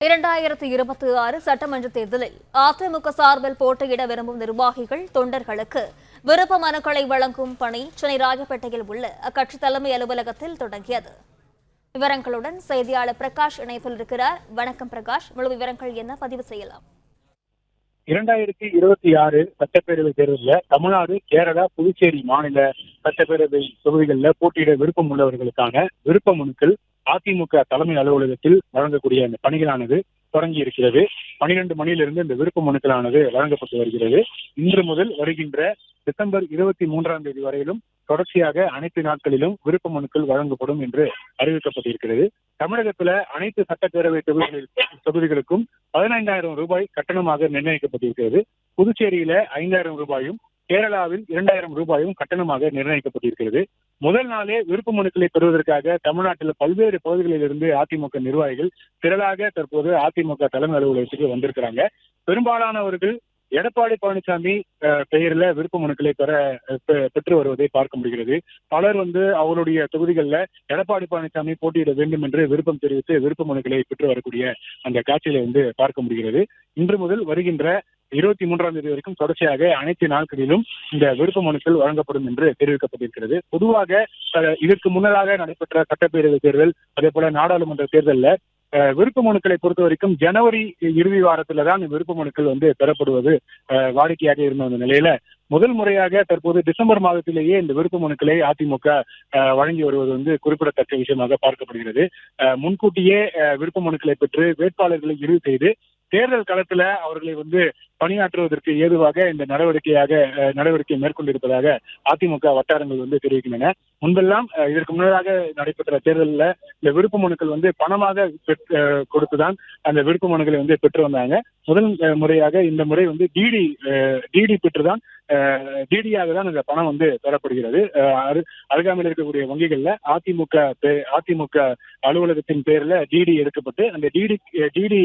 2026 சட்டமன்ற தேர்தலில் அதிமுக சார்பில் போட்டியிட விரும்பும் நிர்வாகிகள், தொண்டர்களுக்கு விருப்ப மனுக்களை வழங்கும் பணி சென்னை ராயப்பேட்டையில் உள்ள அக்கட்சி தலைமை அலுவலகத்தில் தொடங்கியது. விவரங்களுடன் செய்தியாளர் பிரகாஷ் இணைப்பில் இருக்கிறார். வணக்கம் பிரகாஷ், முழு விவரங்கள் என்ன, பதிவு செய்யலாம்? 2026 சட்டப்பேரவை தேர்தலில் தமிழ்நாடு, கேரளா, புதுச்சேரி மாநில சட்டப்பேரவை தொகுதிகளில் போட்டியிட விருப்பம் உள்ளவர்களுக்கான விருப்ப மனுக்கள் அதிமுக தலைமை அலுவலகத்தில் வழங்கக்கூடிய அந்த பணிகளானது தொடங்கி இருக்கிறது. 12 மணியிலிருந்து இந்த விருப்ப மனுக்களானது வழங்கப்பட்டு வருகிறது. இன்று முதல் வருகின்ற டிசம்பர் 23ஆம் தேதி வரையிலும் தொடர்ச்சியாக அனைத்து நாட்களிலும் விருப்ப மனுக்கள் வழங்கப்படும் என்று அறிவிக்கப்பட்டிருக்கிறது. தமிழகத்துல அனைத்து சட்டப்பேரவை தொகுதிகளுக்கும் 15,000 ரூபாய் கட்டணமாக நிர்ணயிக்கப்பட்டிருக்கிறது. புதுச்சேரியில 5,000 ரூபாயும், கேரளாவில் 2,000 ரூபாயும் கட்டணமாக நிர்ணயிக்கப்பட்டிருக்கிறது. முதல் நாளே விருப்ப மனுக்களை பெறுவதற்காக தமிழ்நாட்டில் பல்வேறு பகுதிகளில் இருந்து அதிமுக நிர்வாகிகள் திரளாக தற்போது அதிமுக தலைமை அலுவலகத்துக்கு வந்திருக்கிறாங்க. பெரும்பாலானவர்கள் எடப்பாடி பழனிசாமி பெயரில் விருப்ப மனுக்களை பெற்று வருவதை பார்க்க முடிகிறது. பலர் அவருடைய தொகுதிகளில் எடப்பாடி பழனிசாமி போட்டியிட வேண்டும் என்று விருப்பம் தெரிவித்து விருப்ப மனுக்களை பெற்று வரக்கூடிய அந்த காட்சிகளை பார்க்க முடிகிறது. இன்று முதல் வருகின்ற 23ஆம் தேதி வரைக்கும் தொடர்ச்சியாக அனைத்து நாட்களிலும் இந்த விருப்ப மனுக்கள் வழங்கப்படும் என்று தெரிவிக்கப்பட்டிருக்கிறது. பொதுவாக இதற்கு முன்னதாக நடைபெற்ற சட்டப்பேரவை தேர்தல், அதே போல நாடாளுமன்ற தேர்தலில் விருப்ப மனுக்களை பொறுத்த வரைக்கும் ஜனவரி இறுதி வாரத்துல தான் விருப்ப மனுக்கள் பெறப்படுவது வாடிக்கையாக இருந்த நிலையில முதல் முறையாக தற்போது டிசம்பர் மாதத்திலேயே இந்த விருப்ப மனுக்களை அதிமுக வழங்கி வருவது குறிப்பிடத்தக்க விஷயமாக பார்க்கப்படுகிறது. முன்கூட்டியே விருப்ப மனுக்களை பெற்று வேட்பாளர்களை இறுதி செய்து தேர்தல் களத்துல அவர்களை பணியாற்றுவதற்கு ஏதுவாக இந்த நடவடிக்கை மேற்கொண்டிருப்பதாக அதிமுக வட்டாரங்கள் தெரிவிக்கின்றன. முன்பெல்லாம் இதற்கு முன்னதாக நடைபெற்ற தேர்தலில் இந்த விருப்ப மனுக்கள் பணமாக கொடுத்துதான் அந்த விருப்ப மனுக்களை பெற்று வந்தாங்க. முதல் முறையாக இந்த முறை டிடி பெற்றுதான் டிடியாக தான் இந்த பணம் பெறப்படுகிறது. அருகாமையில் இருக்கக்கூடிய வங்கிகள்ல அதிமுக அலுவலகத்தின் பேர்ல டிடி எடுக்கப்பட்டு அந்த டிடி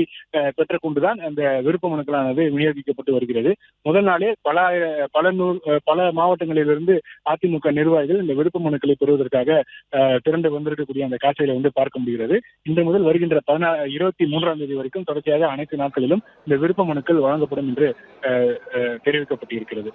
பெற்ற கொண்டுதான் அந்த விருப்ப மனுக்களானது விநியோகிக்கப்பட்டு வருகிறது. முதல் நாளே பல மாவட்டங்களிலிருந்து அதிமுக நிர்வாகிகள் இந்த விருப்ப மனுக்களை பெறுவதற்காக திரண்டு வந்திருக்கக்கூடிய அந்த காட்சிகளை பார்க்க முடிகிறது. இன்று முதல் வருகின்ற 23ஆம் தேதி வரைக்கும் தொடர்ச்சியாக அனைத்து நாட்களிலும் இந்த விருப்ப மனுக்கள் வழங்கப்படும் என்று தெரிவிக்கப்பட்டிருக்கிறது.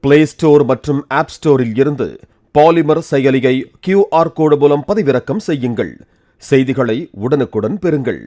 பிளே ஸ்டோர் மற்றும் ஆப் ஸ்டோரில் இருந்து பாலிமர் செயலியை QR கோடு மூலம் பதிவிறக்கம் செய்யுங்கள். செய்திகளை உடனுக்குடன் பெறுங்கள்.